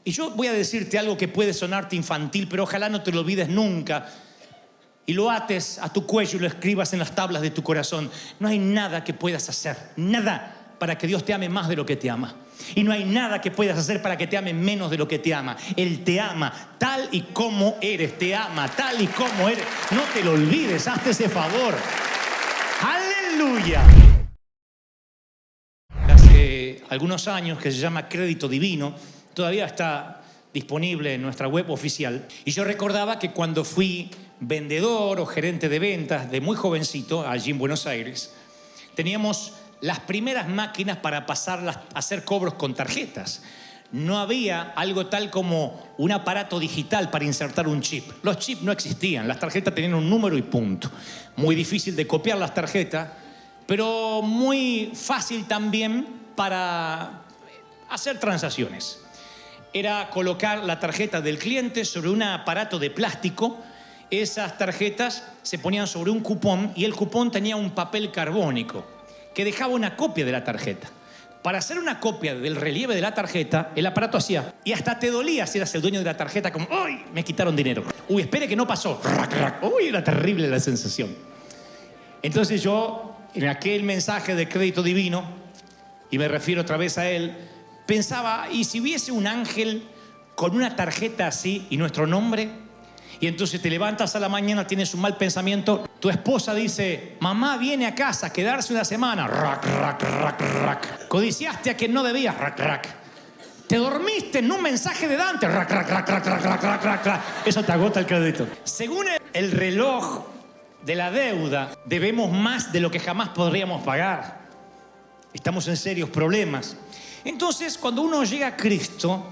Y yo voy a decirte algo que puede sonarte infantil, pero ojalá no te lo olvides nunca. Y lo ates a tu cuello y lo escribas en las tablas de tu corazón. No hay nada que puedas hacer, nada, para que Dios te ame más de lo que te ama. Y no hay nada que puedas hacer para que te ame menos de lo que te ama. Él te ama tal y como eres, te ama tal y como eres. No te lo olvides, hazte ese favor. ¡Aleluya! Hace algunos años, que se llama Crédito Divino, todavía está disponible en nuestra web oficial. Y yo recordaba que cuando fui vendedor o gerente de ventas de muy jovencito, allí en Buenos Aires, teníamos las primeras máquinas para hacer cobros con tarjetas. No había algo tal como un aparato digital para insertar un chip. Los chips no existían, las tarjetas tenían un número y punto. Muy difícil de copiar las tarjetas, pero muy fácil también para hacer transacciones. Era colocar la tarjeta del cliente sobre un aparato de plástico. Esas tarjetas se ponían sobre un cupón y el cupón tenía un papel carbónico que dejaba una copia de la tarjeta. Para hacer una copia del relieve de la tarjeta, el aparato hacía, y hasta te dolía si eras el dueño de la tarjeta, como, ¡ay! Me quitaron dinero. Uy, espere que no pasó. Uy, era terrible la sensación. Entonces yo, en aquel mensaje de Crédito Divino, y me refiero otra vez a él, pensaba, ¿y si hubiese un ángel con una tarjeta así y nuestro nombre? Y entonces te levantas a la mañana, tienes un mal pensamiento, tu esposa dice, mamá viene a casa a quedarse una semana, codiciaste a quien no debías, te dormiste en un mensaje de Dante, eso te agota el crédito. Según el reloj de la deuda, debemos más de lo que jamás podríamos pagar. Estamos en serios problemas. Entonces, cuando uno llega a Cristo,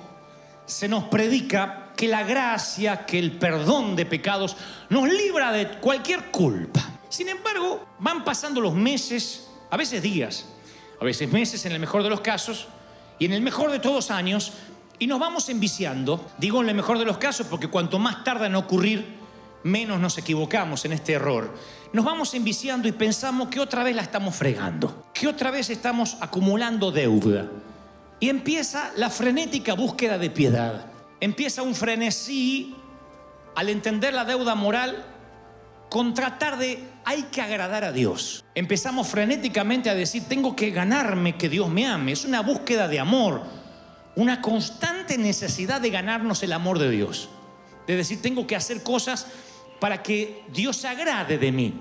se nos predica que la gracia, que el perdón de pecados nos libra de cualquier culpa. Sin embargo, van pasando los meses, a veces días, a veces meses en el mejor de los casos, y en el mejor de todos años, y nos vamos enviciando. Digo en el mejor de los casos porque cuanto más tarda en ocurrir, menos nos equivocamos en este error. Nos vamos enviciando y pensamos que otra vez la estamos fregando, que otra vez estamos acumulando deuda. Y empieza la frenética búsqueda de piedad. Empieza un frenesí al entender la deuda moral con tratar de, hay que agradar a Dios. Empezamos frenéticamente a decir, tengo que ganarme que Dios me ame. Es una búsqueda de amor, una constante necesidad de ganarnos el amor de Dios. De decir, tengo que hacer cosas para que Dios se agrade de mí.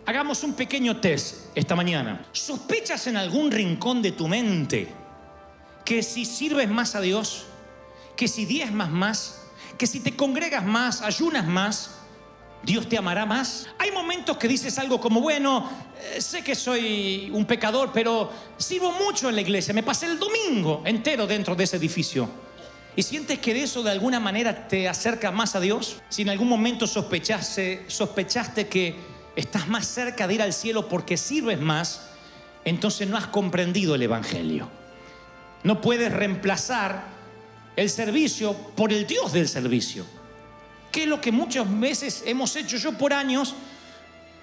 Hagamos un pequeño test esta mañana. ¿Sospechas en algún rincón de tu mente que si sirves más a Dios, que si diezmas más, que si te congregas más, ayunas más, Dios te amará más? Hay momentos que dices algo como, bueno, sé que soy un pecador, pero sirvo mucho en la iglesia, me pasé el domingo entero dentro de ese edificio. ¿Y sientes que de eso de alguna manera te acerca más a Dios? Si en algún momento sospechaste que estás más cerca de ir al cielo porque sirves más, entonces no has comprendido el evangelio. No puedes reemplazar el servicio por el Dios del servicio, que es lo que muchas veces hemos hecho. Yo por años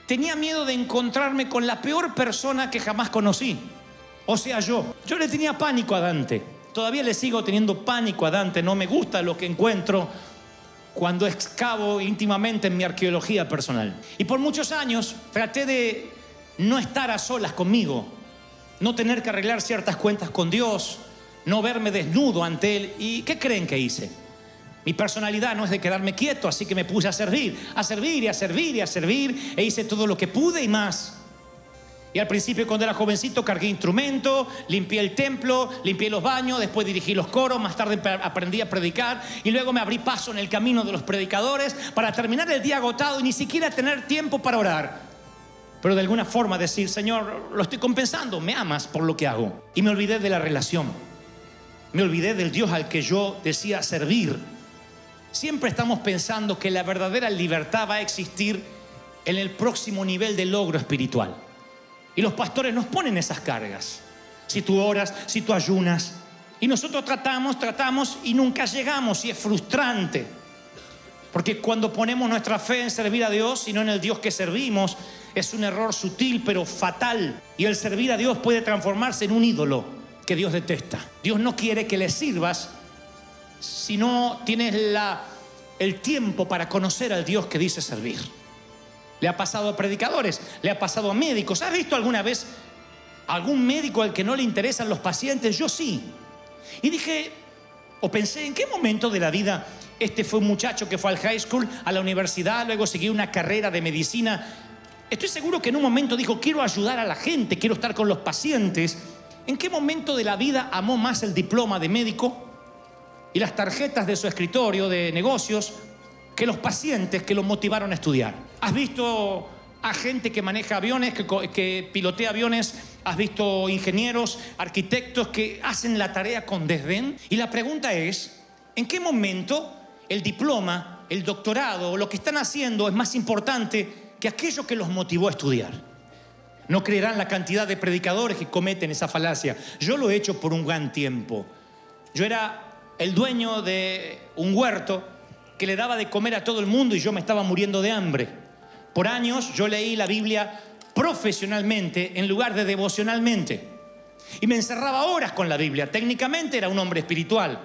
tenía miedo de encontrarme con la peor persona que jamás conocí. O sea, yo le tenía pánico a Dante. Todavía le sigo teniendo pánico a Dante. No me gusta lo que encuentro cuando excavo íntimamente en mi arqueología personal. Y por muchos años traté de no estar a solas conmigo, no tener que arreglar ciertas cuentas con Dios, no verme desnudo ante Él. ¿Y qué creen que hice? Mi personalidad no es de quedarme quieto, así que me puse a servir, e hice todo lo que pude y más. Y al principio, cuando era jovencito, cargué instrumento, limpié el templo, limpié los baños, después dirigí los coros, más tarde aprendí a predicar y luego me abrí paso en el camino de los predicadores para terminar el día agotado y ni siquiera tener tiempo para orar. Pero de alguna forma decir, Señor, lo estoy compensando, me amas por lo que hago. Y me olvidé de la relación, me olvidé del Dios al que yo decía servir. Siempre estamos pensando que la verdadera libertad va a existir en el próximo nivel de logro espiritual. Y los pastores nos ponen esas cargas. Si tú oras, si tú ayunas. Y nosotros tratamos y nunca llegamos, y es frustrante. Porque cuando ponemos nuestra fe en servir a Dios y no en el Dios que servimos, es un error sutil pero fatal. Y el servir a Dios puede transformarse en un ídolo que Dios detesta. Dios no quiere que le sirvas si no tienes el tiempo para conocer al Dios que dice servir. Le ha pasado a predicadores, le ha pasado a médicos. ¿Has visto alguna vez algún médico al que no le interesan los pacientes? Yo sí. Y dije, o pensé, ¿en qué momento de la vida este fue un muchacho que fue al high school, a la universidad, luego siguió una carrera de medicina? Estoy seguro que en un momento dijo, quiero ayudar a la gente, quiero estar con los pacientes. ¿En qué momento de la vida amó más el diploma de médico y las tarjetas de su escritorio de negocios que los pacientes que lo motivaron a estudiar? ¿Has visto a gente que maneja aviones, que pilotea aviones? ¿Has visto ingenieros, arquitectos que hacen la tarea con desdén? Y la pregunta es, ¿en qué momento el diploma, el doctorado o lo que están haciendo es más importante que aquello que los motivó a estudiar? No creerán la cantidad de predicadores que cometen esa falacia. Yo lo he hecho por un gran tiempo. Yo era el dueño de un huerto que le daba de comer a todo el mundo y yo me estaba muriendo de hambre. Por años yo leí la Biblia profesionalmente en lugar de devocionalmente. Y me encerraba horas con la Biblia. Técnicamente era un hombre espiritual.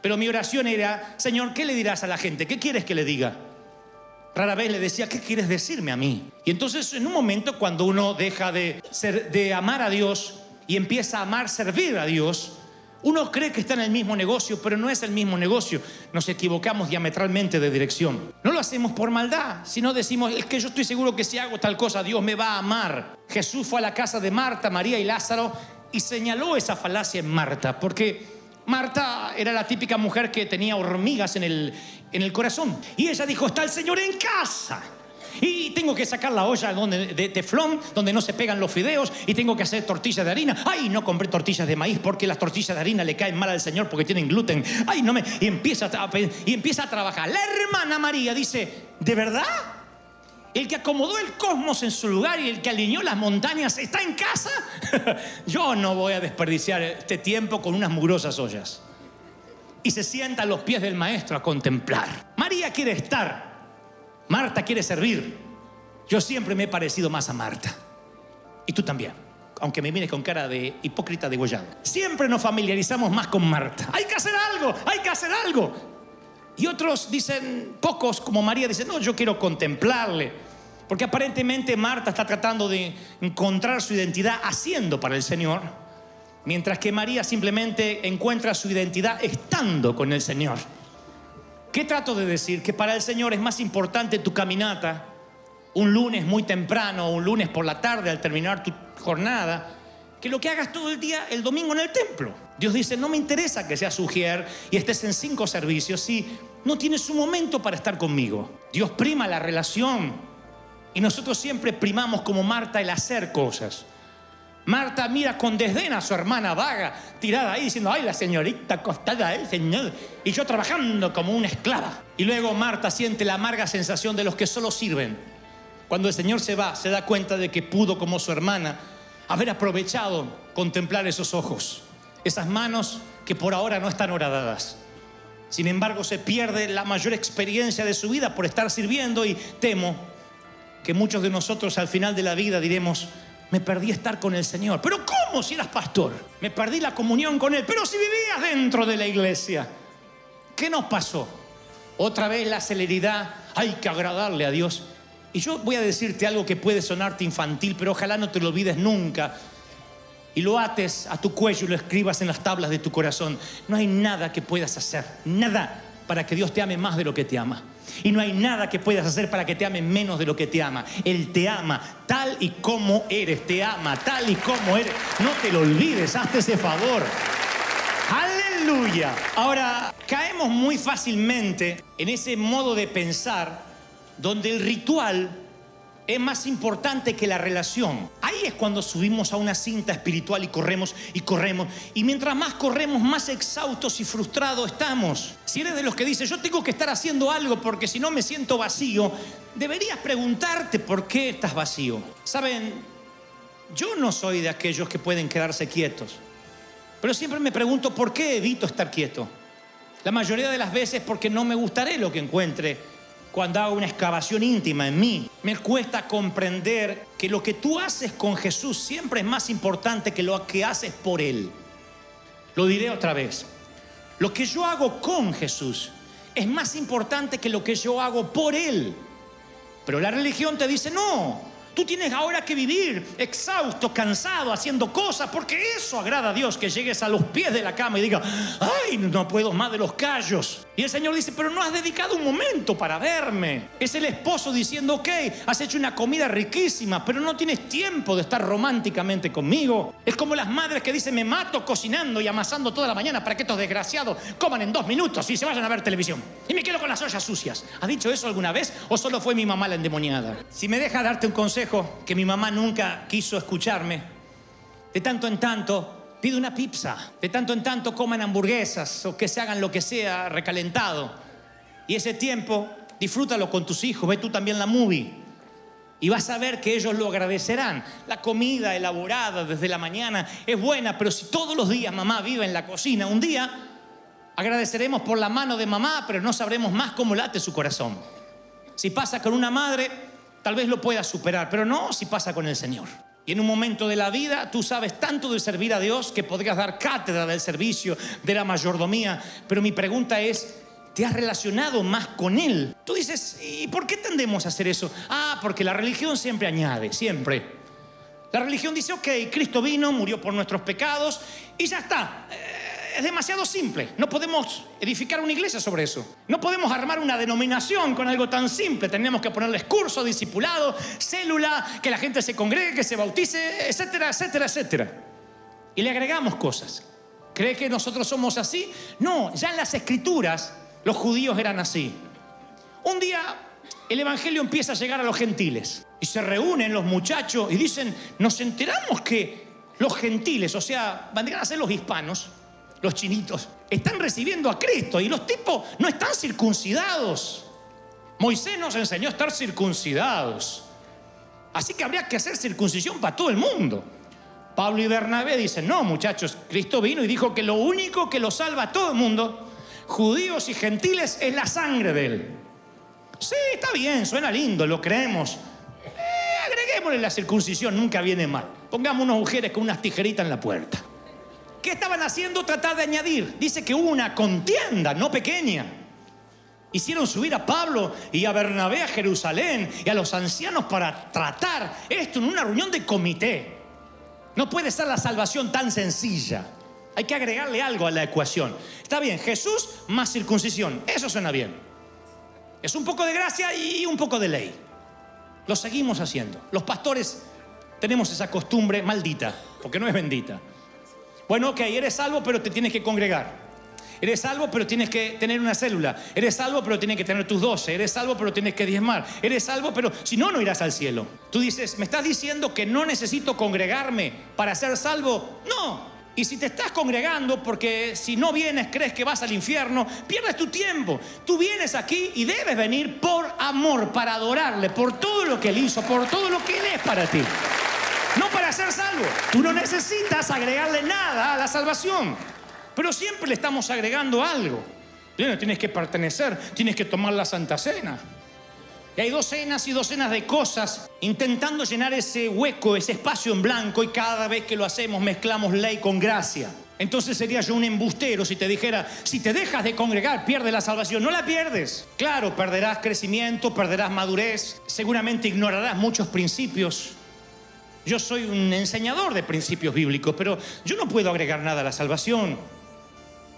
Pero mi oración era, Señor, ¿qué le dirás a la gente? ¿Qué quieres que le diga? Rara vez le decía, ¿qué quieres decirme a mí? Y entonces en un momento cuando uno deja de amar a Dios y empieza a amar servir a Dios, uno cree que está en el mismo negocio, pero no es el mismo negocio. Nos equivocamos diametralmente de dirección. No lo hacemos por maldad, sino decimos, es que yo estoy seguro que si hago tal cosa, Dios me va a amar. Jesús fue a la casa de Marta, María y Lázaro y señaló esa falacia en Marta, porque Marta era la típica mujer que tenía hormigas en el corazón. Y ella dijo, está el Señor en casa. Y tengo que sacar la olla de teflón, donde no se pegan los fideos, y tengo que hacer tortillas de harina. Ay, no compré tortillas de maíz porque las tortillas de harina le caen mal al Señor porque tienen gluten. Ay, no me... Y empieza a trabajar. La hermana María dice, ¿de verdad? El que acomodó el cosmos en su lugar y el que alineó las montañas está en casa. Yo no voy a desperdiciar este tiempo con unas mugrosas ollas. Y se sienta a los pies del maestro a contemplar. María quiere estar. Marta quiere servir. Yo siempre me he parecido más a Marta. Y tú también, aunque me mires con cara de hipócrita degollado. Siempre nos familiarizamos más con Marta. Hay que hacer algo, hay que hacer algo. Y otros dicen, pocos como María, dicen, no, yo quiero contemplarle. Porque aparentemente Marta está tratando de encontrar su identidad haciendo para el Señor, mientras que María simplemente encuentra su identidad estando con el Señor. ¿Qué trato de decir? Que para el Señor es más importante tu caminata un lunes muy temprano o un lunes por la tarde al terminar tu jornada, que lo que hagas todo el día el domingo en el templo. Dios dice, no me interesa que seas ujier y estés en 5 servicios si no tienes un momento para estar conmigo. Dios prima la relación y nosotros siempre primamos como Marta el hacer cosas. Marta mira con desdén a su hermana vaga, tirada ahí, diciendo, ay, la señorita acostada, Señor. Y yo trabajando como una esclava. Y luego Marta siente la amarga sensación de los que solo sirven. Cuando el Señor se va, se da cuenta de que pudo, como su hermana, haber aprovechado contemplar esos ojos, esas manos que por ahora no están horadadas. Sin embargo, se pierde la mayor experiencia de su vida por estar sirviendo y temo que muchos de nosotros al final de la vida diremos, me perdí estar con el Señor. ¿Pero cómo si eras pastor? Me perdí la comunión con Él. Pero si vivías dentro de la iglesia. ¿Qué nos pasó? Otra vez la celeridad. Hay que agradarle a Dios. Y yo voy a decirte algo que puede sonarte infantil, pero ojalá no te lo olvides nunca. Y lo ates a tu cuello y lo escribas en las tablas de tu corazón. No hay nada que puedas hacer. Nada para que Dios te ame más de lo que te ama. Y no hay nada que puedas hacer para que te ame menos de lo que te ama. Él te ama tal y como eres. Te ama tal y como eres. No te lo olvides, hazte ese favor. ¡Aleluya! Ahora, caemos muy fácilmente en ese modo de pensar donde el ritual es más importante que la relación. Ahí es cuando subimos a una cinta espiritual y corremos y corremos. Y mientras más corremos, más exhaustos y frustrados estamos. Si eres de los que dice, yo tengo que estar haciendo algo porque si no me siento vacío, deberías preguntarte por qué estás vacío. Saben, yo no soy de aquellos que pueden quedarse quietos. Pero siempre me pregunto por qué evito estar quieto. La mayoría de las veces porque no me gustaré lo que encuentre cuando hago una excavación íntima en mí. Me cuesta comprender que lo que tú haces con Jesús siempre es más importante que lo que haces por Él. Lo diré otra vez. Lo que yo hago con Jesús es más importante que lo que yo hago por Él. Pero la religión te dice, no, tú tienes ahora que vivir exhausto, cansado, haciendo cosas, porque eso agrada a Dios, que llegues a los pies de la cama y digas, ay, no puedo más de los callos. Y el Señor dice, pero no has dedicado un momento para verme. Es el esposo diciendo, ok, has hecho una comida riquísima, pero no tienes tiempo de estar románticamente conmigo. Es como las madres que dicen, me mato cocinando y amasando toda la mañana para que estos desgraciados coman en 2 minutos y se vayan a ver televisión. Y me quedo con las ollas sucias. ¿Has dicho eso alguna vez o solo fue mi mamá la endemoniada? Si me dejas darte un consejo que mi mamá nunca quiso escucharme, de tanto en tanto pide una pizza, de tanto en tanto coman hamburguesas o que se hagan lo que sea recalentado, y ese tiempo disfrútalo con tus hijos, ve tú también la movie y vas a ver que ellos lo agradecerán. La comida elaborada desde la mañana es buena, pero si todos los días mamá vive en la cocina, un día agradeceremos por la mano de mamá, pero no sabremos más cómo late su corazón. Si pasa con una madre, tal vez lo puedas superar, pero no si pasa con el Señor. Y en un momento de la vida tú sabes tanto de servir a Dios que podrías dar cátedra del servicio, de la mayordomía. Pero mi pregunta es, ¿te has relacionado más con Él? Tú dices, ¿y por qué tendemos a hacer eso? Porque la religión siempre añade, siempre. La religión dice, ok, Cristo vino, murió por nuestros pecados y ya está. Es demasiado simple. No podemos edificar una iglesia sobre eso. No podemos armar una denominación con algo tan simple. Tenemos que ponerles curso, discipulado, célula, que la gente se congregue, que se bautice, etcétera, etcétera, etcétera. Y le agregamos cosas. ¿Cree que nosotros somos así? No, ya en las Escrituras los judíos eran así. Un día el evangelio empieza a llegar a los gentiles y se reúnen los muchachos y dicen, nos enteramos que los gentiles, o sea, vendrían a ser los hispanos, los chinitos, están recibiendo a Cristo y los tipos no están circuncidados. Moisés nos enseñó a estar circuncidados, así que habría que hacer circuncisión para todo el mundo. Pablo y Bernabé dicen, no muchachos, Cristo vino y dijo que lo único que lo salva a todo el mundo, judíos y gentiles, es la sangre de Él. Sí, está bien, suena lindo, lo creemos. Agreguémosle la circuncisión, nunca viene mal. Pongamos unos agujeros con unas tijeritas en la puerta. ¿Qué estaban haciendo? Tratar de añadir. Dice que hubo una contienda no pequeña. Hicieron subir a Pablo y a Bernabé a Jerusalén y a los ancianos para tratar esto en una reunión de comité. No puede ser la salvación tan sencilla. Hay que agregarle algo a la ecuación. Está bien, Jesús más circuncisión. Eso suena bien. Es un poco de gracia y un poco de ley. Lo seguimos haciendo. Los pastores tenemos esa costumbre maldita, porque no es bendita. Bueno, ok, eres salvo, pero te tienes que congregar. Eres salvo, pero tienes que tener una célula. Eres salvo, pero tienes que tener tus 12. Eres salvo, pero tienes que diezmar. Eres salvo, pero si no, no irás al cielo. Tú dices, ¿me estás diciendo que no necesito congregarme para ser salvo? No. Y si te estás congregando, porque si no vienes crees que vas al infierno, pierdes tu tiempo. Tú vienes aquí y debes venir por amor, para adorarle, por todo lo que Él hizo, por todo lo que Él es para ti. No para ser salvo. Tú no necesitas agregarle nada a la salvación, pero siempre le estamos agregando algo. Tienes que pertenecer, tienes que tomar la Santa Cena. Y hay docenas y docenas de cosas intentando llenar ese hueco, ese espacio en blanco, y cada vez que lo hacemos mezclamos ley con gracia. Entonces sería yo un embustero si te dijera, si te dejas de congregar pierdes la salvación. No la pierdes. Claro, perderás crecimiento, perderás madurez, seguramente ignorarás muchos principios. Yo soy un enseñador de principios bíblicos, pero yo no puedo agregar nada a la salvación.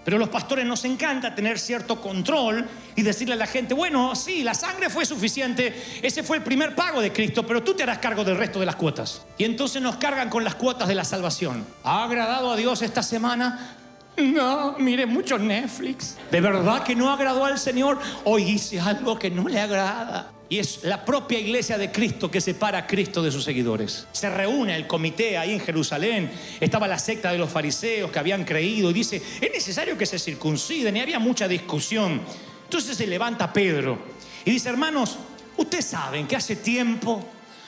Pero a los pastores nos encanta tener cierto control y decirle a la gente, bueno, sí, la sangre fue suficiente, ese fue el primer pago de Cristo, pero tú te harás cargo del resto de las cuotas. Y entonces nos cargan con las cuotas de la salvación. ¿Ha agradado a Dios esta semana? No, mire mucho Netflix. ¿De verdad que no agradó al Señor? Hoy hice algo que no le agrada. Y es la propia iglesia de Cristo que separa a Cristo de sus seguidores. Se reúne el comité ahí en Jerusalén. Estaba la secta de los fariseos que habían creído y dice, es necesario que se circunciden, y había mucha discusión. Entonces se levanta Pedro y dice, hermanos, ustedes saben que hace tiempo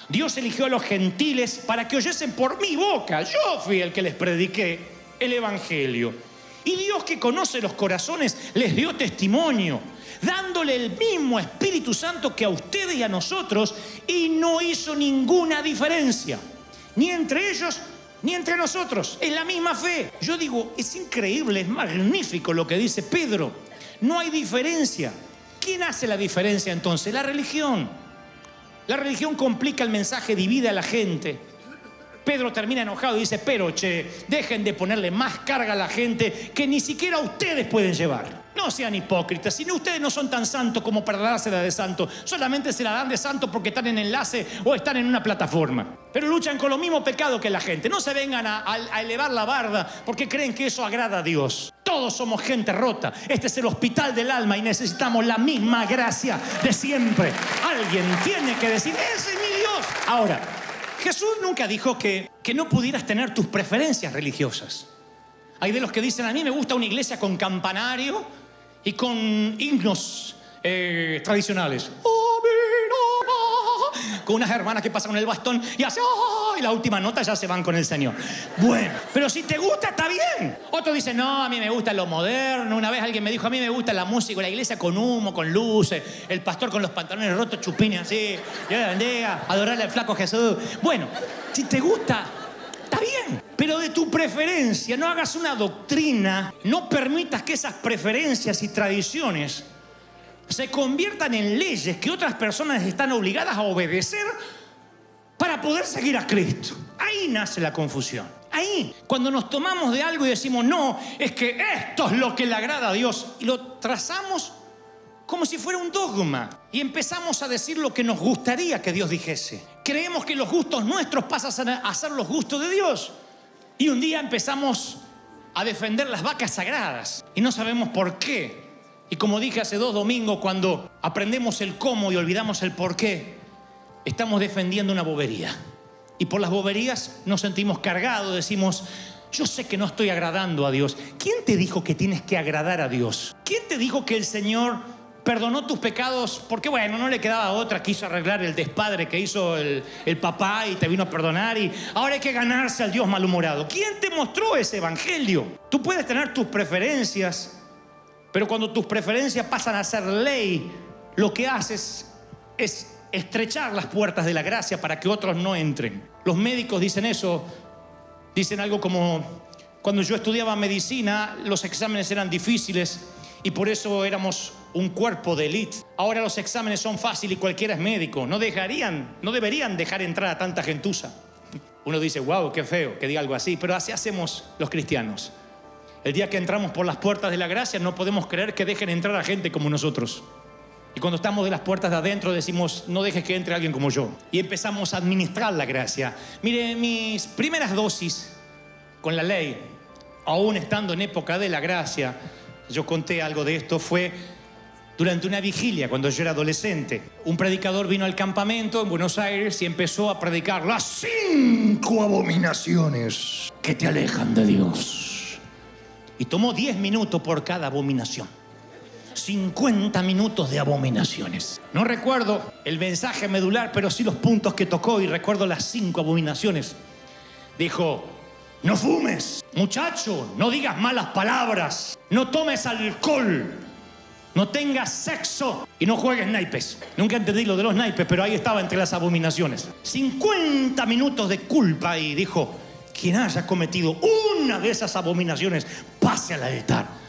Dios eligió a los gentiles para que oyesen por mi boca. Yo fui el que les prediqué el evangelio. Y Dios, que conoce los corazones, les dio testimonio, dándole el mismo Espíritu Santo que a ustedes y a nosotros, y no hizo ninguna diferencia, ni entre ellos ni entre nosotros. Es la misma fe. Yo digo, es increíble, es magnífico lo que dice Pedro. No hay diferencia. ¿Quién hace la diferencia entonces? La religión. La religión complica el mensaje, divide a la gente. Pedro termina enojado y dice, pero dejen de ponerle más carga a la gente que ni siquiera ustedes pueden llevar. No sean hipócritas, si no, ustedes no son tan santos como para dársela de santo. Solamente se la dan de santo porque están en enlace o están en una plataforma. Pero luchan con los mismos pecados que la gente. No se vengan a elevar la barda porque creen que eso agrada a Dios. Todos somos gente rota. Este es el hospital del alma y necesitamos la misma gracia de siempre. Alguien tiene que decir, ese es mi Dios. Ahora, Jesús nunca dijo que no pudieras tener tus preferencias religiosas. Hay de los que dicen, a mí me gusta una iglesia con campanario y con himnos tradicionales. Con unas hermanas que pasan con el bastón y hacen y la última nota ya se van con el Señor. Bueno, pero si te gusta, está bien. Otro dice, no, a mí me gusta lo moderno. Una vez alguien me dijo, a mí me gusta la música, la iglesia con humo, con luces, el pastor con los pantalones rotos, chupines así, adorarle al flaco Jesús. Bueno, si te gusta, está bien. Pero de tu preferencia, no hagas una doctrina, no permitas que esas preferencias y tradiciones se conviertan en leyes que otras personas están obligadas a obedecer para poder seguir a Cristo. Ahí nace la confusión. Ahí, cuando nos tomamos de algo y decimos, no, es que esto es lo que le agrada a Dios, y lo trazamos como si fuera un dogma, y empezamos a decir lo que nos gustaría que Dios dijese. Creemos que los gustos nuestros pasan a ser los gustos de Dios, y un día empezamos a defender las vacas sagradas, y no sabemos por qué. Y como dije hace 2 domingos, cuando aprendemos el cómo y olvidamos el por qué, estamos defendiendo una bobería. Y por las boberías nos sentimos cargados, decimos, yo sé que no estoy agradando a Dios. ¿Quién te dijo que tienes que agradar a Dios? ¿Quién te dijo que el Señor perdonó tus pecados porque, bueno, no le quedaba otra, quiso arreglar el despadre que hizo el papá y te vino a perdonar y ahora hay que ganarse al Dios malhumorado? ¿Quién te mostró ese evangelio? Tú puedes tener tus preferencias, pero cuando tus preferencias pasan a ser ley, lo que haces es estrechar las puertas de la gracia para que otros no entren. Los médicos dicen eso, dicen algo como, cuando yo estudiaba medicina, los exámenes eran difíciles y por eso éramos un cuerpo de élite. Ahora los exámenes son fáciles y cualquiera es médico. No deberían dejar entrar a tanta gentuza. Uno dice, wow, qué feo que diga algo así, pero así hacemos los cristianos. El día que entramos por las puertas de la gracia no podemos creer que dejen entrar a gente como nosotros. Y cuando estamos de las puertas de adentro decimos, no dejes que entre alguien como yo. Y empezamos a administrar la gracia. Mire, mis primeras dosis con la ley, aún estando en época de la gracia, yo conté algo de esto, fue durante una vigilia cuando yo era adolescente. Un predicador vino al campamento en Buenos Aires y empezó a predicar las 5 abominaciones que te alejan de Dios. Y tomó 10 minutos por cada abominación. 50 minutos de abominaciones. No recuerdo el mensaje medular, pero sí los puntos que tocó y recuerdo las 5 abominaciones. Dijo, no fumes, muchacho, no digas malas palabras, no tomes alcohol, no tengas sexo y no juegues naipes. Nunca entendí lo de los naipes, pero ahí estaba entre las abominaciones. 50 minutos de culpa y dijo, quien haya cometido una de esas abominaciones, pase al altar.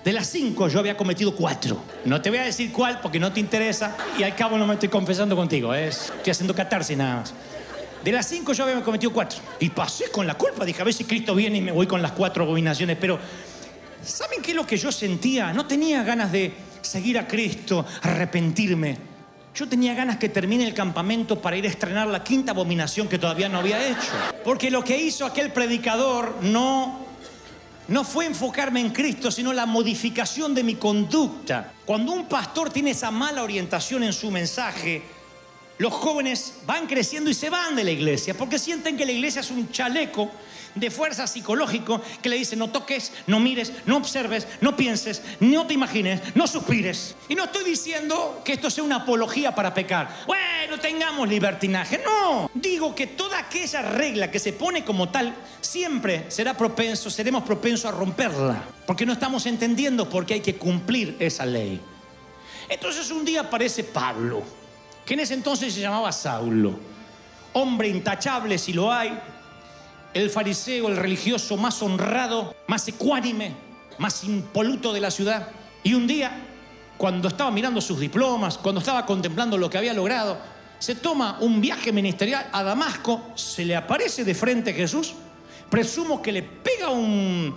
De las 5 yo había cometido 4. No te voy a decir cuál porque no te interesa y al cabo no me estoy confesando contigo. Estoy haciendo catarsis nada más. De las 5 yo había cometido 4. Y pasé con la culpa. Dije, a ver si Cristo viene y me voy con las 4 abominaciones. Pero, ¿saben qué es lo que yo sentía? No tenía ganas de seguir a Cristo, arrepentirme. Yo tenía ganas que termine el campamento para ir a estrenar la 5ª abominación que todavía no había hecho. Porque lo que hizo aquel predicador no fue enfocarme en Cristo, sino la modificación de mi conducta. Cuando un pastor tiene esa mala orientación en su mensaje, los jóvenes van creciendo y se van de la iglesia porque sienten que la iglesia es un chaleco de fuerza psicológico que le dice no toques, no mires, no observes, no pienses, no te imagines, no suspires. Y no estoy diciendo que esto sea una apología para pecar. Bueno, tengamos libertinaje. No, digo que toda aquella regla que se pone como tal siempre seremos propensos a romperla porque no estamos entendiendo por qué hay que cumplir esa ley. Entonces un día aparece Pablo, que en ese entonces se llamaba Saulo, hombre intachable si lo hay. el fariseo, el religioso más honrado, más ecuánime, más impoluto de la ciudad. Y un día, cuando estaba mirando sus diplomas, cuando estaba contemplando lo que había logrado, se toma un viaje ministerial a Damasco, se le aparece de frente Jesús, presumo que le pega un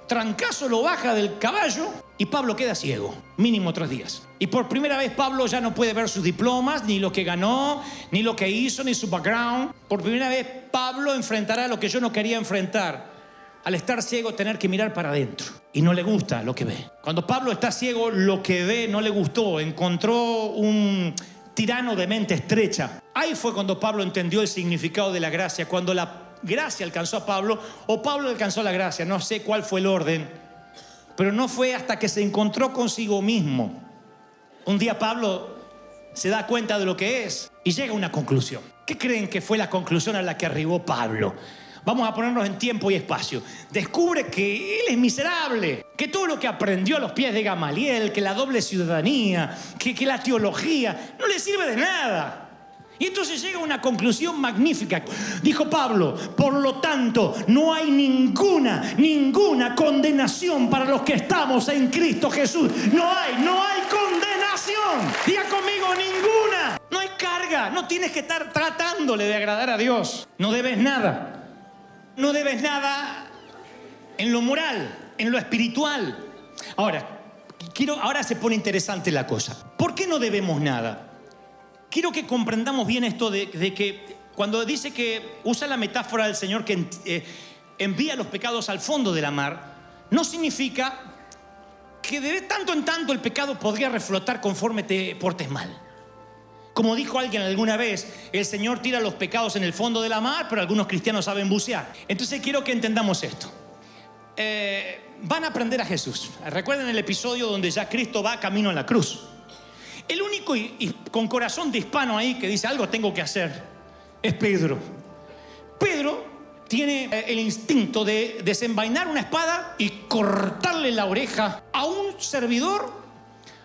trancazo, lo baja del caballo y Pablo queda ciego, mínimo 3 días. Y por primera vez Pablo ya no puede ver sus diplomas, ni lo que ganó, ni lo que hizo, ni su background. Por primera vez Pablo enfrentará lo que yo no quería enfrentar. Al estar ciego, tener que mirar para adentro. Y no le gusta lo que ve. Cuando Pablo está ciego, lo que ve no le gustó. Encontró un tirano de mente estrecha. Ahí fue cuando Pablo entendió el significado de la gracia. Cuando la gracia alcanzó a Pablo, o Pablo alcanzó la gracia. No sé cuál fue el orden. Pero no fue hasta que se encontró consigo mismo. Un día Pablo se da cuenta de lo que es y llega a una conclusión. ¿Qué creen que fue la conclusión a la que arribó Pablo? Vamos a ponernos en tiempo y espacio. Descubre que él es miserable, que todo lo que aprendió a los pies de Gamaliel, que la doble ciudadanía, que la teología, no le sirve de nada. Y entonces llega a una conclusión magnífica. Dijo Pablo: por lo tanto, no hay ninguna condenación para los que estamos en Cristo Jesús. No hay condenación. Diga conmigo, ninguna. No hay carga. No tienes que estar tratándole de agradar a Dios. No debes nada. No debes nada en lo moral, en lo espiritual. Ahora se pone interesante la cosa. ¿Por qué no debemos nada? Quiero que comprendamos bien esto de que cuando dice que usa la metáfora del Señor que envía los pecados al fondo de la mar, no significa que de tanto en tanto el pecado podría reflotar conforme te portes mal. Como dijo alguien alguna vez, el Señor tira los pecados en el fondo de la mar, pero algunos cristianos saben bucear. Entonces quiero que entendamos esto. Van a aprender a Jesús. Recuerden el episodio donde ya Cristo va camino a la cruz. El único y con corazón de hispano ahí que dice algo tengo que hacer es Pedro. Pedro tiene el instinto de desenvainar una espada y cortarle la oreja a un servidor,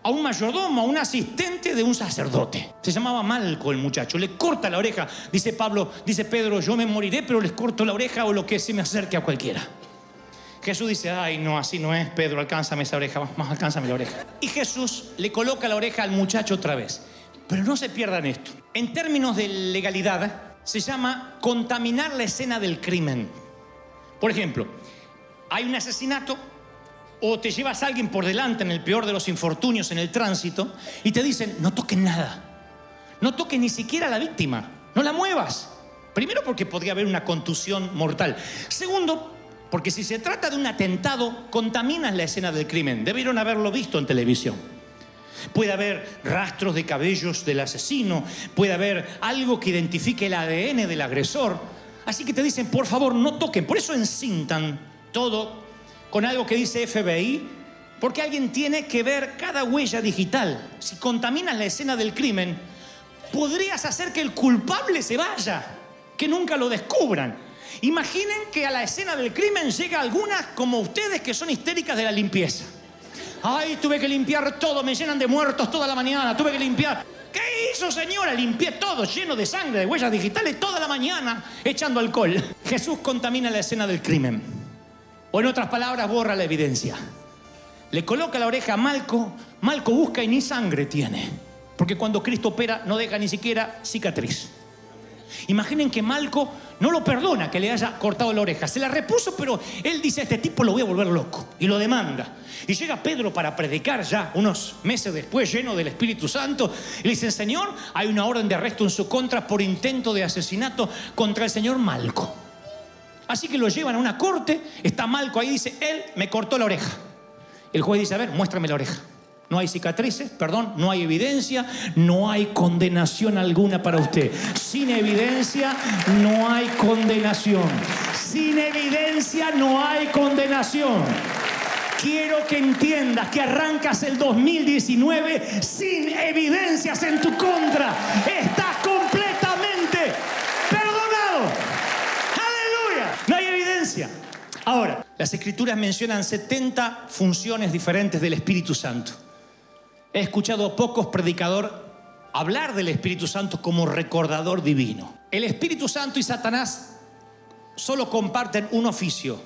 a un mayordomo, a un asistente de un sacerdote. Se llamaba Malco el muchacho. Le corta la oreja. Dice Pedro, yo me moriré, pero les corto la oreja o lo que se me acerque a cualquiera. Jesús dice: ay, no, así no es, Pedro, alcánzame esa oreja, más alcánzame la oreja. Y Jesús le coloca la oreja al muchacho otra vez. Pero no se pierdan esto. En términos de legalidad, se llama contaminar la escena del crimen. Por ejemplo, hay un asesinato, o te llevas a alguien por delante en el peor de los infortunios en el tránsito y te dicen: no toques nada, no toques ni siquiera a la víctima, no la muevas. Primero, porque podría haber una contusión mortal. Segundo, porque si se trata de un atentado, contaminas la escena del crimen. Debieron haberlo visto en televisión. Puede haber rastros de cabellos del asesino, puede haber algo que identifique el ADN del agresor. Así que te dicen: por favor, no toquen. Por eso encintan todo con algo que dice FBI, porque alguien tiene que ver cada huella digital. Si contaminas la escena del crimen, podrías hacer que el culpable se vaya, que nunca lo descubran. Imaginen que a la escena del crimen llega algunas como ustedes que son histéricas de la limpieza. Ay, tuve que limpiar todo, me llenan de muertos toda la mañana, tuve que limpiar. ¿Qué hizo, señora? Limpié todo, lleno de sangre, de huellas digitales toda la mañana, echando alcohol. Jesús contamina la escena del crimen. O en otras palabras, borra la evidencia. Le coloca la oreja a Malco. Malco busca y ni sangre tiene, porque cuando Cristo opera no deja ni siquiera cicatriz. Imaginen que Malco no lo perdona que le haya cortado la oreja. Se la repuso, pero él dice: este tipo lo voy a volver loco, y lo demanda. Y llega Pedro para predicar ya unos meses después, lleno del Espíritu Santo, y le dice: Señor, hay una orden de arresto en su contra por intento de asesinato contra el señor Malco. Así que lo llevan a una corte. Está Malco ahí, dice: él me cortó la oreja. El juez dice: a ver, muéstrame la oreja. No hay cicatrices, no hay evidencia, no hay condenación alguna para usted. Sin evidencia no hay condenación. Sin evidencia no hay condenación. Quiero que entiendas que arrancas el 2019 sin evidencias en tu contra. Estás completamente perdonado. ¡Aleluya! No hay evidencia. Ahora, las Escrituras mencionan 70 funciones diferentes del Espíritu Santo. He escuchado a pocos predicadores hablar del Espíritu Santo como recordador divino. El Espíritu Santo y Satanás solo comparten un oficio: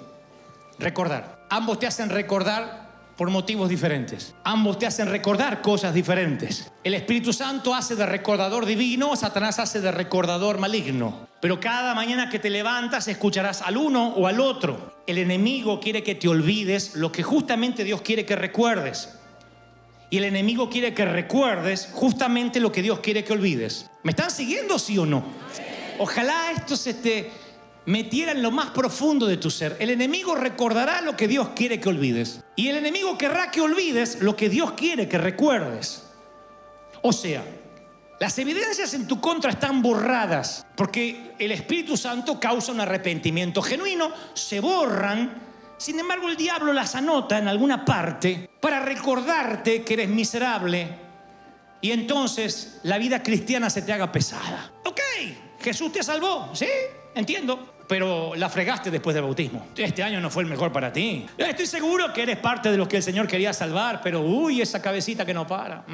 recordar. Ambos te hacen recordar por motivos diferentes. Ambos te hacen recordar cosas diferentes. El Espíritu Santo hace de recordador divino, Satanás hace de recordador maligno. Pero cada mañana que te levantas escucharás al uno o al otro. El enemigo quiere que te olvides lo que justamente Dios quiere que recuerdes. Y el enemigo quiere que recuerdes justamente lo que Dios quiere que olvides. ¿Me están siguiendo, sí o no? Ojalá esto se te metiera en lo más profundo de tu ser. El enemigo recordará lo que Dios quiere que olvides. Y el enemigo querrá que olvides lo que Dios quiere que recuerdes. O sea, las evidencias en tu contra están borradas porque el Espíritu Santo causa un arrepentimiento genuino, se borran. Sin embargo, el diablo las anota en alguna parte para recordarte que eres miserable y entonces la vida cristiana se te haga pesada. Ok, Jesús te salvó, ¿sí? Entiendo. Pero la fregaste después del bautismo. Este año no fue el mejor para ti. Estoy seguro que eres parte de los que el Señor quería salvar, pero uy, esa cabecita que no para.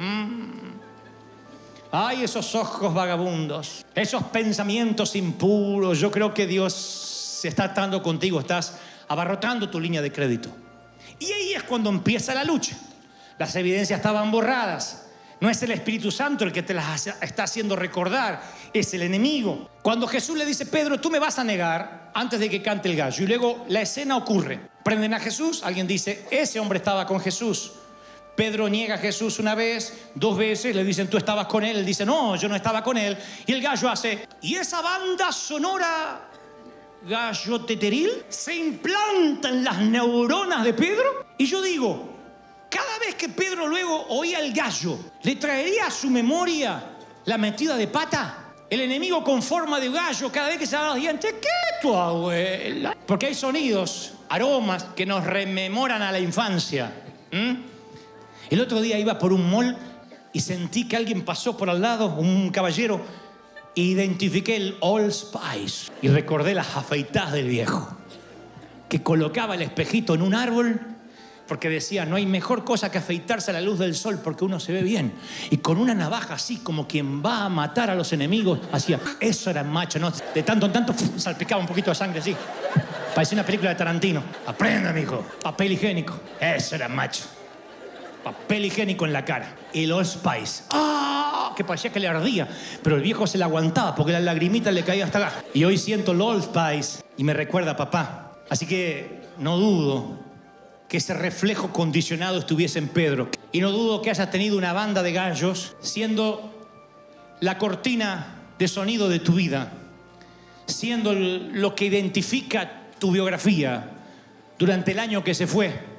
Ay, esos ojos vagabundos, esos pensamientos impuros. Yo creo que Dios se está tratando contigo, estás abarrotando tu línea de crédito. Y ahí es cuando empieza la lucha. Las evidencias estaban borradas. No es el Espíritu Santo el que te las está haciendo recordar, es el enemigo. Cuando Jesús le dice: Pedro, tú me vas a negar antes de que cante el gallo. Y luego la escena ocurre. Prenden a Jesús, alguien dice: ese hombre estaba con Jesús. Pedro niega a Jesús una vez, 2 veces, le dicen: tú estabas con él. Él dice: no, yo no estaba con él. Y el gallo hace, y esa banda sonora gallo teteril se implanta en las neuronas de Pedro. Y yo digo, cada vez que Pedro luego oía el gallo, ¿le traería a su memoria la metida de pata? El enemigo con forma de gallo, cada vez que se abre los dientes: ¿qué tu abuela? Porque hay sonidos, aromas que nos rememoran a la infancia. El otro día iba por un mall y sentí que alguien pasó por al lado, un caballero, e identifiqué el Old Spice y recordé las afeitadas del viejo, que colocaba el espejito en un árbol porque decía: no hay mejor cosa que afeitarse a la luz del sol porque uno se ve bien. Y con una navaja así, como quien va a matar a los enemigos, hacía. Eso era macho, ¿no? De tanto en tanto salpicaba un poquito de sangre así. Parecía una película de Tarantino. Aprenda, mijo. Papel higiénico. Eso era macho. Papel higiénico en la cara. Y el Old Spice. ¡Ah! Que parecía que le ardía. Pero el viejo se la aguantaba porque la lagrimita le caía hasta acá. Y hoy siento el Old Spice y me recuerda a papá. Así que no dudo que ese reflejo condicionado estuviese en Pedro. Y no dudo que hayas tenido una banda de gallos siendo la cortina de sonido de tu vida, siendo lo que identifica tu biografía durante el año que se fue.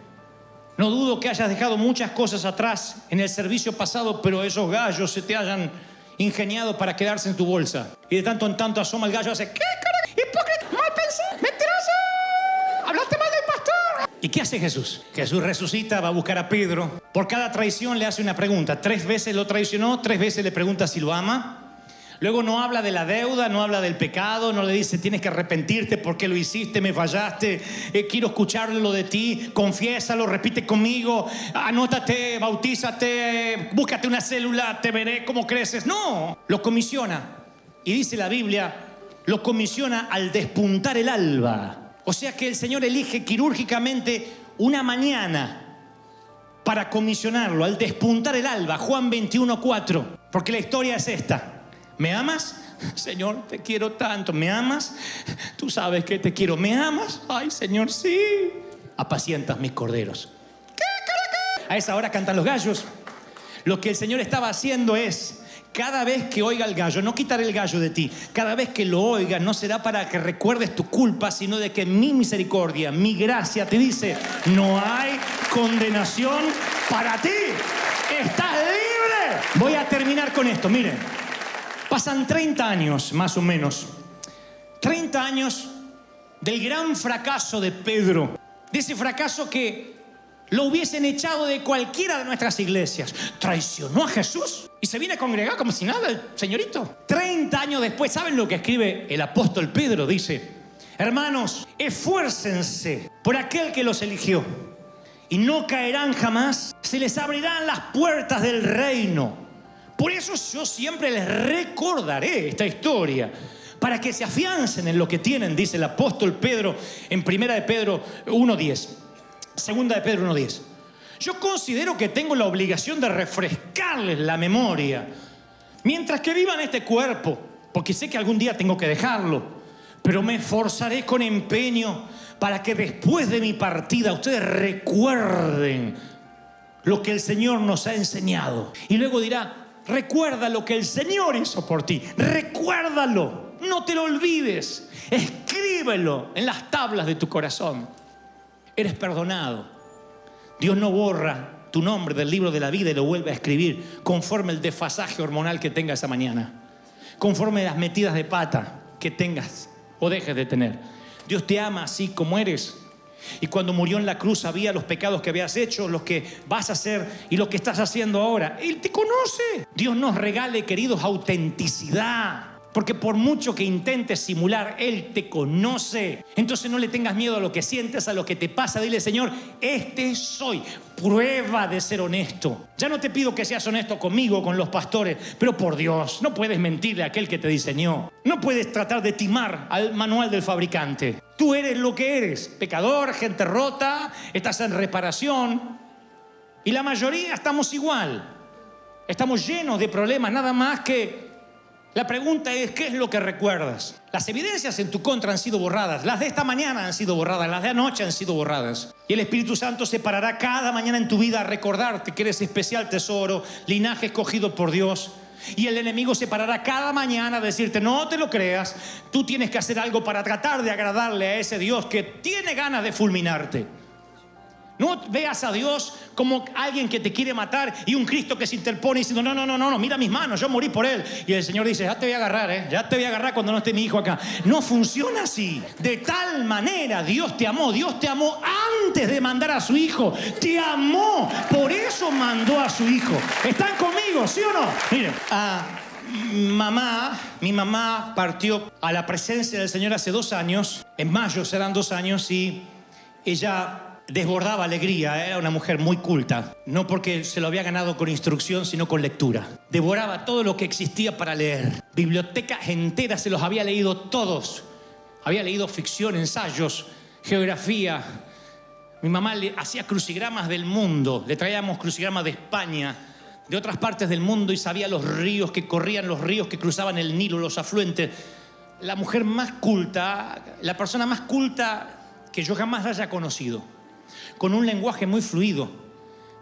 No dudo que hayas dejado muchas cosas atrás en el servicio pasado, pero esos gallos se te hayan ingeniado para quedarse en tu bolsa. Y de tanto en tanto asoma el gallo y hace: ¿qué carajo? Hipócrita, mal pensé, mentiroso, hablaste mal del pastor. ¿Y qué hace Jesús? Jesús resucita, va a buscar a Pedro. Por cada traición le hace una pregunta. 3 veces lo traicionó, 3 veces le pregunta si lo ama. Luego no habla de la deuda, no habla del pecado, no le dice: tienes que arrepentirte porque lo hiciste, me fallaste, quiero escucharlo de ti, confiésalo, repite conmigo, anótate, bautízate, búscate una célula, te veré cómo creces. No, lo comisiona. Y dice la Biblia, lo comisiona al despuntar el alba. O sea que el Señor elige quirúrgicamente una mañana para comisionarlo, al despuntar el alba. Juan 21:4. Porque la historia es esta. ¿Me amas? Señor, te quiero tanto. ¿Me amas? Tú sabes que te quiero. ¿Me amas? Ay, Señor, sí. Apacientas mis corderos. ¿Qué, caraca? A esa hora cantan los gallos. Lo que el Señor estaba haciendo es: cada vez que oiga el gallo, no quitaré el gallo de ti. Cada vez que lo oiga, no será para que recuerdes tu culpa, sino de que mi misericordia, mi gracia te dice: no hay condenación para ti. Estás libre. Voy a terminar con esto, miren. Pasan 30 años, más o menos. 30 años del gran fracaso de Pedro. De ese fracaso que lo hubiesen echado de cualquiera de nuestras iglesias. Traicionó a Jesús y se viene a congregar como si nada el señorito. 30 años después, ¿saben lo que escribe el apóstol Pedro? Dice: hermanos, esfuércense por aquel que los eligió y no caerán jamás. Se les abrirán las puertas del reino. Por eso yo siempre les recordaré esta historia, para que se afiancen en lo que tienen, dice el apóstol Pedro en 1 de Pedro 1:10. 2 de Pedro 1:10. Yo considero que tengo la obligación de refrescarles la memoria mientras que viva en este cuerpo, porque sé que algún día tengo que dejarlo, pero me esforzaré con empeño para que después de mi partida ustedes recuerden lo que el Señor nos ha enseñado. Y luego dirá: recuerda lo que el Señor hizo por ti. Recuérdalo, no te lo olvides. Escríbelo en las tablas de tu corazón. Eres perdonado. Dios no borra tu nombre del libro de la vida y lo vuelve a escribir conforme el desfasaje hormonal que tengas esa mañana, conforme las metidas de pata que tengas o dejes de tener. Dios te ama así como eres. Y cuando murió en la cruz sabía los pecados que habías hecho, los que vas a hacer y lo que estás haciendo ahora. Él te conoce. Dios nos regale, queridos, autenticidad. Porque por mucho que intentes simular, Él te conoce. Entonces no le tengas miedo a lo que sientes, a lo que te pasa. Dile: Señor, este soy. Prueba de ser honesto. Ya no te pido que seas honesto conmigo, con los pastores, pero por Dios, no puedes mentirle a aquel que te diseñó. No puedes tratar de timar al manual del fabricante. Tú eres lo que eres: pecador, gente rota, estás en reparación. Y la mayoría estamos igual. Estamos llenos de problemas, nada más que la pregunta es: ¿qué es lo que recuerdas? Las evidencias en tu contra han sido borradas. Las de esta mañana han sido borradas. Las de anoche han sido borradas. Y el Espíritu Santo se parará cada mañana en tu vida a recordarte que eres especial tesoro, linaje escogido por Dios. Y el enemigo se parará cada mañana a decirte: no te lo creas. Tú tienes que hacer algo para tratar de agradarle a ese Dios que tiene ganas de fulminarte. No veas a Dios como alguien que te quiere matar y un Cristo que se interpone diciendo: no, mira mis manos, yo morí por Él. Y el Señor dice: ya te voy a agarrar, ya te voy a agarrar cuando no esté mi hijo acá. No funciona así. De tal manera Dios te amó antes de mandar a su hijo. Te amó, por eso mandó a su hijo. ¿Están conmigo, sí o no? Miren, mi mamá partió a la presencia del Señor hace 2 años. En mayo serán 2 años y ella desbordaba alegría. Era una mujer muy culta, no porque se lo había ganado con instrucción, sino con lectura. Devoraba todo lo que existía para leer. Bibliotecas enteras se los había leído todos. Había leído ficción, ensayos, geografía. Mi mamá le hacía crucigramas del mundo. Le traíamos crucigramas de España, de otras partes del mundo, y sabía los ríos que corrían, los ríos que cruzaban el Nilo, los afluentes. La mujer más culta, la persona más culta que yo jamás haya conocido. Con un lenguaje muy fluido.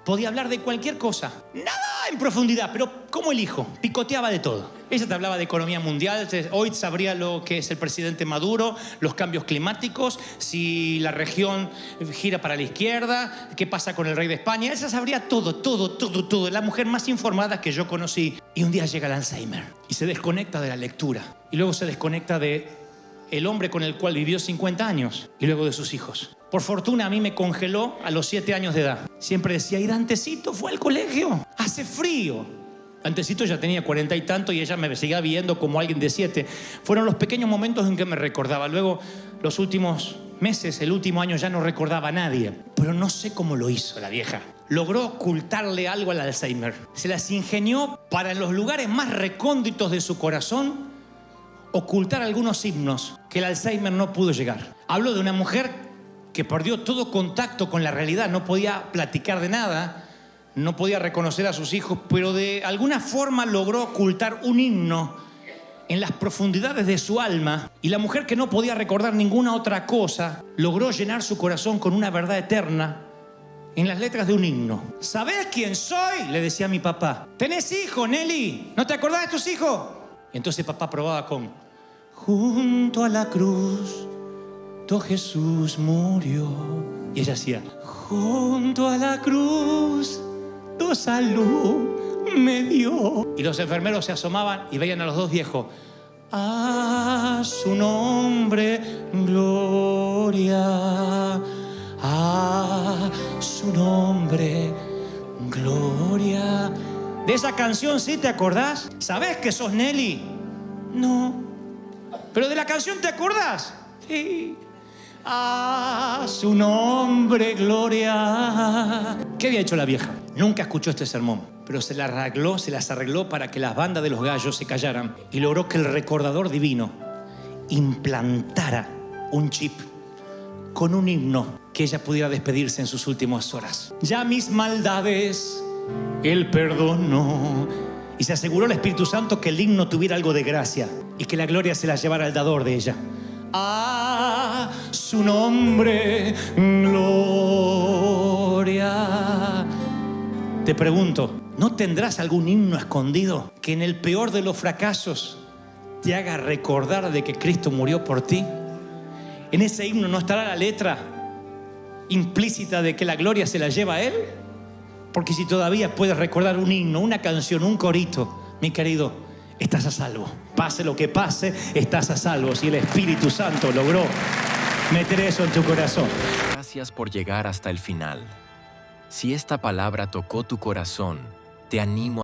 Podía hablar de cualquier cosa. Nada en profundidad, pero como el hijo. Picoteaba de todo. Ella te hablaba de economía mundial. Hoy sabría lo que es el presidente Maduro, los cambios climáticos, si la región gira para la izquierda, qué pasa con el rey de España. Ella sabría todo. La mujer más informada que yo conocí. Y un día llega el Alzheimer y se desconecta de la lectura. Y luego se desconecta de el hombre con el cual vivió 50 años. Y luego de sus hijos. Por fortuna a mí me congeló a los 7 años de edad. Siempre decía: y Dantecito fue al colegio, hace frío. Dantecito ya tenía 40 y tanto y ella me seguía viendo como alguien de 7. Fueron los pequeños momentos en que me recordaba. Luego, los últimos meses, el último año, ya no recordaba a nadie. Pero no sé cómo lo hizo la vieja. Logró ocultarle algo al Alzheimer. Se las ingenió para, en los lugares más recónditos de su corazón, ocultar algunos himnos que el Alzheimer no pudo llegar. Hablo de una mujer que perdió todo contacto con la realidad. No podía platicar de nada, no podía reconocer a sus hijos, pero de alguna forma logró ocultar un himno en las profundidades de su alma. Y la mujer, que no podía recordar ninguna otra cosa, logró llenar su corazón con una verdad eterna en las letras de un himno. ¿Sabés quién soy?, le decía a mi papá. ¿Tenés hijos, Nelly? ¿No te acordás de tus hijos? Y entonces papá probaba con: junto a la cruz Jesús murió. Y ella hacía: junto a la cruz tu salud me dio. Y los enfermeros se asomaban y veían a los 2 viejos. A su nombre gloria, a su nombre gloria. De esa canción, ¿sí te acordás? ¿Sabés que sos Nelly? No. ¿Pero de la canción te acordás? Sí. A su nombre gloria. ¿Qué había hecho la vieja? Nunca escuchó este sermón, pero se las arregló para que las bandas de los gallos se callaran, y logró que el recordador divino implantara un chip con un himno que ella pudiera despedirse en sus últimas horas. Ya mis maldades Él perdonó. Y se aseguró el Espíritu Santo que el himno tuviera algo de gracia y que la gloria se la llevara al dador de ella. A su nombre, gloria. Te pregunto, ¿no tendrás algún himno escondido que en el peor de los fracasos te haga recordar de que Cristo murió por ti? En ese himno no estará la letra implícita de que la gloria se la lleva a Él. Porque si todavía puedes recordar un himno, una canción, un corito, mi querido, estás a salvo. Pase lo que pase, estás a salvo. Si el Espíritu Santo logró meter eso en tu corazón. Gracias por llegar hasta el final. Si esta palabra tocó tu corazón, te animo